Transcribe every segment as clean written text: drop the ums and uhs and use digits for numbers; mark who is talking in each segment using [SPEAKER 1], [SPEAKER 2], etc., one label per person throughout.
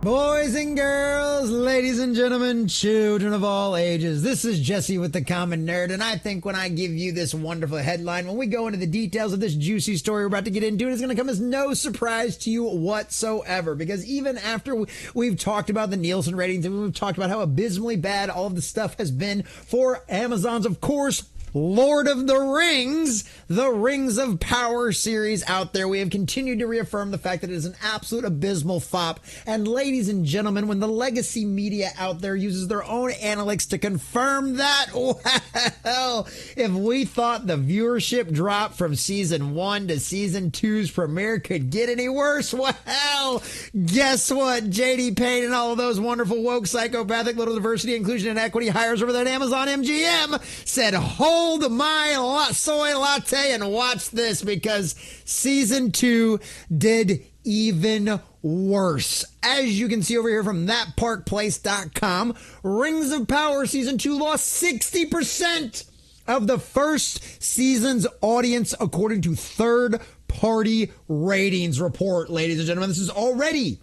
[SPEAKER 1] Boys and girls, ladies and gentlemen, children of all ages, this is Jesse with the Common Nerd, and I think when I give you this wonderful headline, when we go into the details of this juicy story we're about to get into, it's going to come as no surprise to you whatsoever, because even after we've talked about the Nielsen ratings, and we've talked about how abysmally bad all of the stuff has been for Amazon's, of course, Lord of the Rings of Power series out there. We have continued to reaffirm the fact that it is an absolute abysmal flop. And ladies and gentlemen, when the legacy media out there uses their own analytics to confirm that, well, if we thought the viewership drop from season 1 to season 2's premiere could get any worse, well, guess what? JD Payne and all of those wonderful woke psychopathic little diversity, inclusion, and equity hires over there at Amazon MGM said, hold my soy latte and watch this, because season 2 did even worse. As you can see over here from thatparkplace.com, Rings of Power season 2 lost 60% of the first season's audience, according to third-party ratings report. Ladies and gentlemen, this is already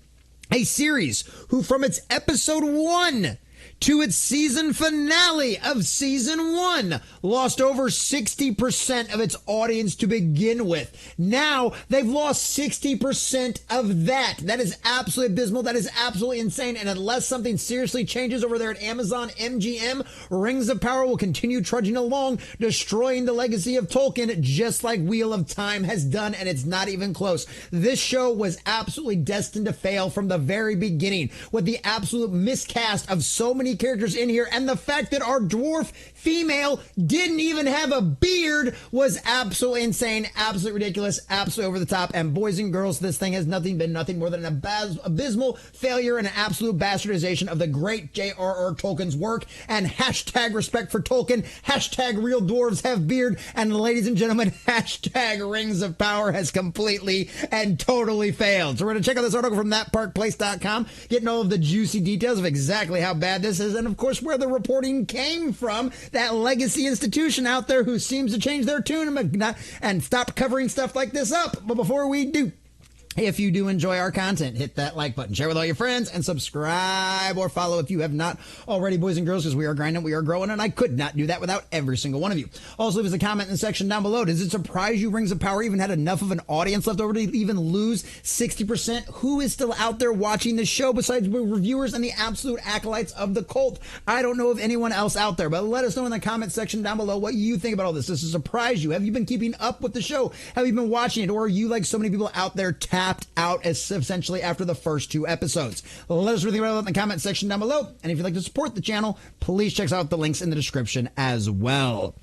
[SPEAKER 1] a series who, from its episode 1 to its season finale of season 1, lost over 60% of its audience to begin with. Now, they've lost 60% of that. That is absolutely abysmal. That is absolutely insane. And unless something seriously changes over there at Amazon MGM, Rings of Power will continue trudging along, destroying the legacy of Tolkien, just like Wheel of Time has done, and it's not even close. This show was absolutely destined to fail from the very beginning, with the absolute miscast of so many characters in here, and the fact that our dwarf female didn't even have a beard was absolutely insane, absolutely ridiculous, absolutely over the top. And boys and girls, this thing has been nothing more than an abysmal failure and an absolute bastardization of the great J.R.R. Tolkien's work. And hashtag respect for Tolkien, hashtag real dwarves have beard, and ladies and gentlemen, hashtag Rings of Power has completely and totally failed. So we're going to check out this article from thatparkplace.com, getting all of the juicy details of exactly how bad this is, and of course where the reporting came from, that legacy institution out there who seems to change their tune and stop covering stuff like this up. But before we do, if you do enjoy our content, hit that like button, share with all your friends, and subscribe or follow if you have not already, boys and girls, because we are grinding, we are growing, and I could not do that without every single one of you. Also, leave us a comment in the section down below. Does it surprise you Rings of Power even had enough of an audience left over to even lose 60%? Who is still out there watching the show besides reviewers and the absolute acolytes of the cult? I don't know of anyone else out there, but let us know in the comment section down below what you think about all this. Does it surprise you? Have you been keeping up with the show? Have you been watching it? Or are you, like so many people out there, tapped out as essentially after the first 2 episodes? Let us know what about in the comment section down below. And if you'd like to support the channel, please check out the links in the description as well.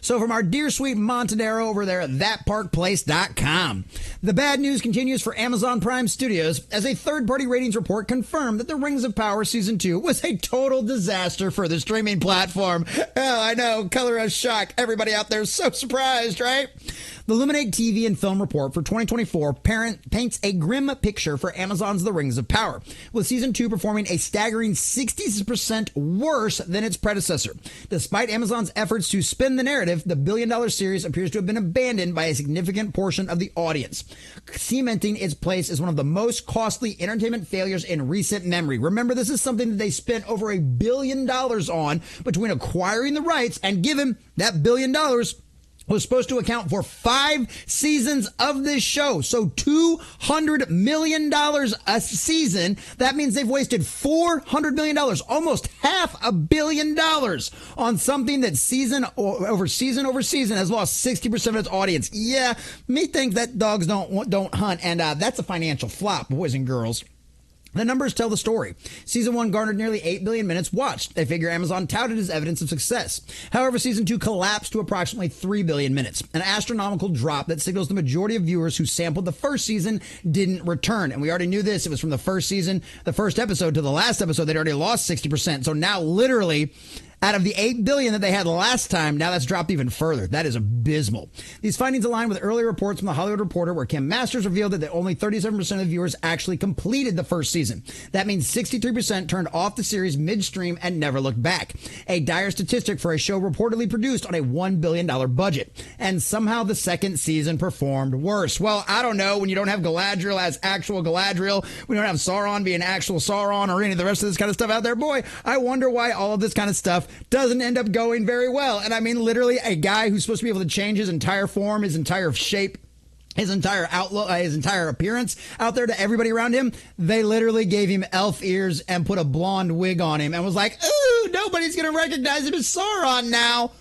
[SPEAKER 1] So from our dear sweet Montanero over there at thatparkplace.com, the bad news continues for Amazon Prime Studios as a third-party ratings report confirmed that the Rings of Power Season 2 was a total disaster for the streaming platform. Oh, I know, color us shock. Everybody out there is so surprised, right? The Luminate TV and Film Report for 2024 paints a grim picture for Amazon's The Rings of Power, with Season 2 performing a staggering 60% worse than its predecessor. Despite Amazon's efforts to spin the narrative, the billion-dollar series appears to have been abandoned by a significant portion of the audience, cementing its place as one of the most costly entertainment failures in recent memory. Remember, this is something that they spent over $1 billion on between acquiring the rights, and given that $1 billion was supposed to account for 5 seasons of this show. So $200 million a season. That means they've wasted $400 million, almost $500 million on something that season over season has lost 60% of its audience. Yeah, me think that dogs don't hunt. And that's a financial flop, boys and girls. The numbers tell the story. Season 1 garnered nearly 8 billion minutes watched, a figure Amazon touted as evidence of success. However, Season 2 collapsed to approximately 3 billion minutes, an astronomical drop that signals the majority of viewers who sampled the first season didn't return. And we already knew this. It was from the first season, the first episode to the last episode, they'd already lost 60%. So now literally Out of the $8 billion that they had last time, now that's dropped even further. That is abysmal. These findings align with earlier reports from The Hollywood Reporter where Kim Masters revealed that only 37% of the viewers actually completed the first season. That means 63% turned off the series midstream and never looked back. A dire statistic for a show reportedly produced on a $1 billion budget. And somehow the second season performed worse. Well, I don't know. When you don't have Galadriel as actual Galadriel, we don't have Sauron being actual Sauron or any of the rest of this kind of stuff out there. Boy, I wonder why all of this kind of stuff doesn't end up going very well. And I mean, literally a guy who's supposed to be able to change his entire form, his entire shape, his entire outlook, his entire appearance out there to everybody around him. They literally gave him elf ears and put a blonde wig on him and was like, ooh, nobody's going to recognize him as Sauron now.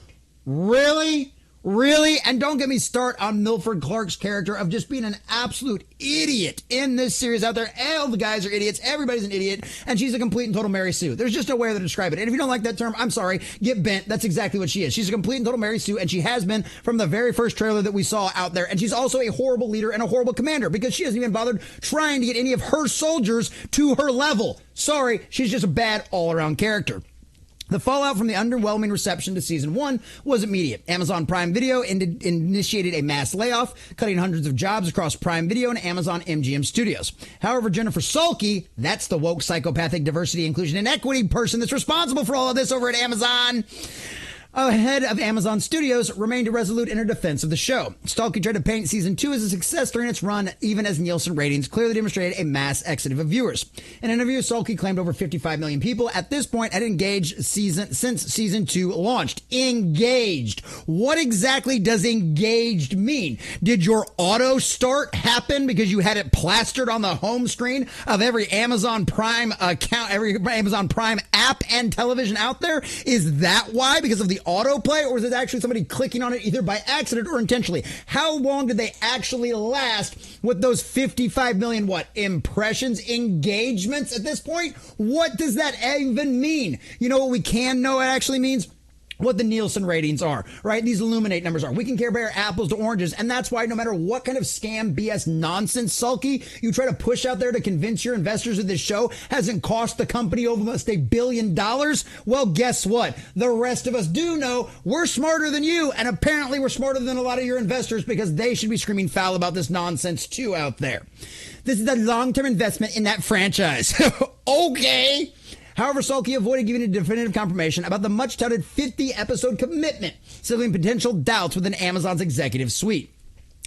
[SPEAKER 1] Really? Really? And don't get me started on Milford Clark's character of just being an absolute idiot in this series out there. All the guys are idiots. Everybody's an idiot. And she's a complete and total Mary Sue. There's just no way to describe it. And if you don't like that term, I'm sorry. Get bent. That's exactly what she is. She's a complete and total Mary Sue. And she has been from the very first trailer that we saw out there. And she's also a horrible leader and a horrible commander because she hasn't even bothered trying to get any of her soldiers to her level. Sorry. She's just a bad all-around character. The fallout from the underwhelming reception to season 1 was immediate. Amazon Prime Video initiated a mass layoff, cutting hundreds of jobs across Prime Video and Amazon MGM Studios. However, Jennifer Sulky, that's the woke psychopathic diversity, inclusion, and equity person that's responsible for all of this over at Amazon, head of Amazon Studios, remained resolute in her defense of the show. Stalky tried to paint season 2 as a success during its run, even as Nielsen ratings clearly demonstrated a mass exodus of viewers. In an interview, Stalky claimed over 55 million people at this point had engaged since season 2 launched. Engaged. What exactly does engaged mean? Did your auto start happen because you had it plastered on the home screen of every Amazon Prime account, every Amazon Prime app and television out there? Is that why? Because of the autoplay, or is it actually somebody clicking on it either by accident or intentionally? How long did they actually last with those 55 million, impressions, engagements at this point? What does that even mean? You know what we can know it actually means? What the Nielsen ratings are, right? These Illuminate numbers are. We can compare apples to oranges, and that's why no matter what kind of scam, BS, nonsense, Sulky you try to push out there to convince your investors that this show hasn't cost the company almost $1 billion, well, guess what? The rest of us do know we're smarter than you, and apparently we're smarter than a lot of your investors because they should be screaming foul about this nonsense too out there. This is a long-term investment in that franchise. Okay. However, Sulky avoided giving a definitive confirmation about the much-touted 50-episode commitment, settling potential doubts within Amazon's executive suite.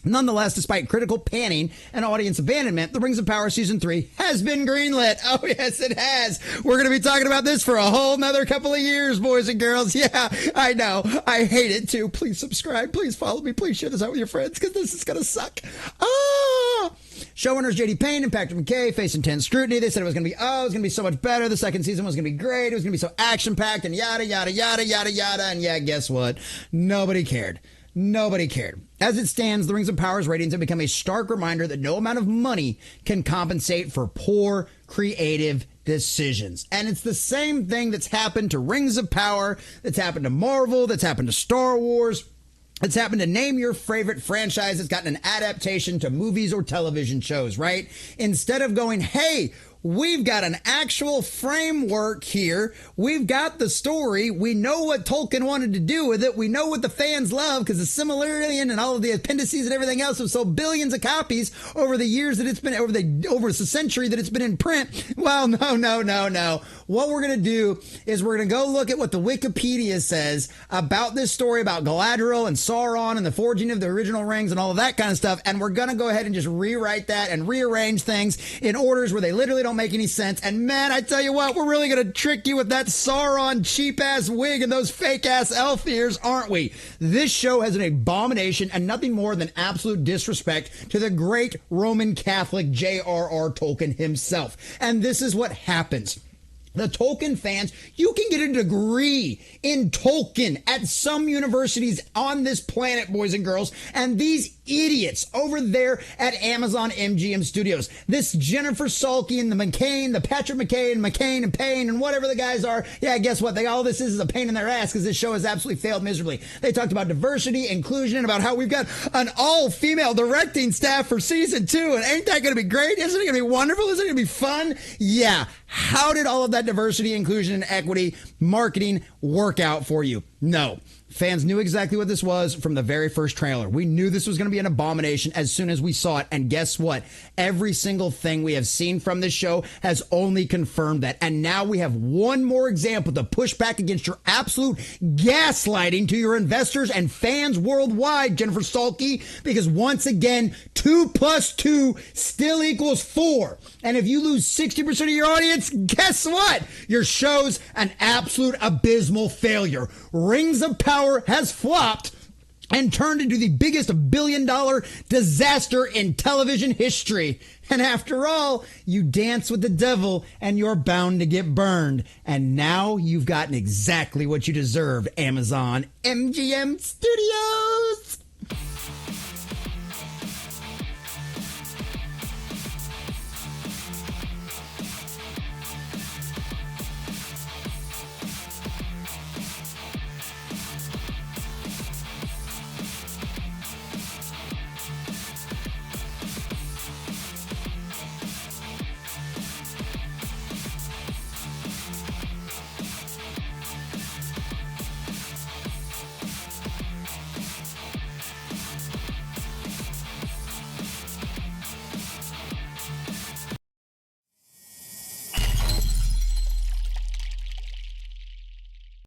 [SPEAKER 1] Nonetheless, despite critical panning and audience abandonment, The Rings of Power Season 3 has been greenlit. Oh, yes, it has. We're going to be talking about this for a whole nother couple of years, boys and girls. Yeah, I know. I hate it, too. Please subscribe. Please follow me. Please share this out with your friends, because this is going to suck. Ah! Showrunners J.D. Payne and Patrick McKay faced intense scrutiny. They said it was going to be so much better. The second season was going to be great. It was going to be so action-packed and yada, yada, yada, yada, yada. And yeah, guess what? Nobody cared. Nobody cared. As it stands, The Rings of Power's ratings have become a stark reminder that no amount of money can compensate for poor creative decisions. And it's the same thing that's happened to Rings of Power, that's happened to Marvel, that's happened to Star Wars. It's happened to name your favorite franchise that's gotten an adaptation to movies or television shows, right? Instead of going, hey, we've got an actual framework here. We've got the story. We know what Tolkien wanted to do with it. We know what the fans love because the Silmarillion and all of the appendices and everything else have sold billions of copies over the years that it's been, over the century that it's been in print. Well, no. What we're going to do is we're going to go look at what the Wikipedia says about this story about Galadriel and Sauron and the forging of the original rings and all of that kind of stuff. And we're going to go ahead and just rewrite that and rearrange things in orders where they literally don't make any sense. And man, I tell you what, we're really going to trick you with that Sauron cheap-ass wig and those fake-ass elf ears, aren't we? This show has an abomination and nothing more than absolute disrespect to the great Roman Catholic J.R.R. Tolkien himself. And this is what happens. The Tolkien fans, you can get a degree in Tolkien at some universities on this planet, boys and girls, and these idiots over there at Amazon MGM Studios, this Jennifer Sulky and the McCain, the Patrick McCain and Payne and whatever the guys are, yeah, guess what? All this is a pain in their ass because this show has absolutely failed miserably. They talked about diversity, inclusion, and about how we've got an all-female directing staff for season 2, and ain't that going to be great? Isn't it going to be wonderful? Isn't it going to be fun? Yeah. How did all of that diversity, inclusion, and equity marketing workout for you. No. Fans knew exactly what this was from the very first trailer. We knew this was going to be an abomination as soon as we saw it. And guess what? Every single thing we have seen from this show has only confirmed that. And now we have one more example to push back against your absolute gaslighting to your investors and fans worldwide, Jennifer Salke, because once again, 2 + 2 still equals 4. And if you lose 60% of your audience, guess what? Your show's an absolute abysmal failure. Rings of Power has flopped and turned into the biggest billion-dollar disaster in television history. And after all, you dance with the devil and you're bound to get burned. And now you've gotten exactly what you deserved, Amazon MGM Studios.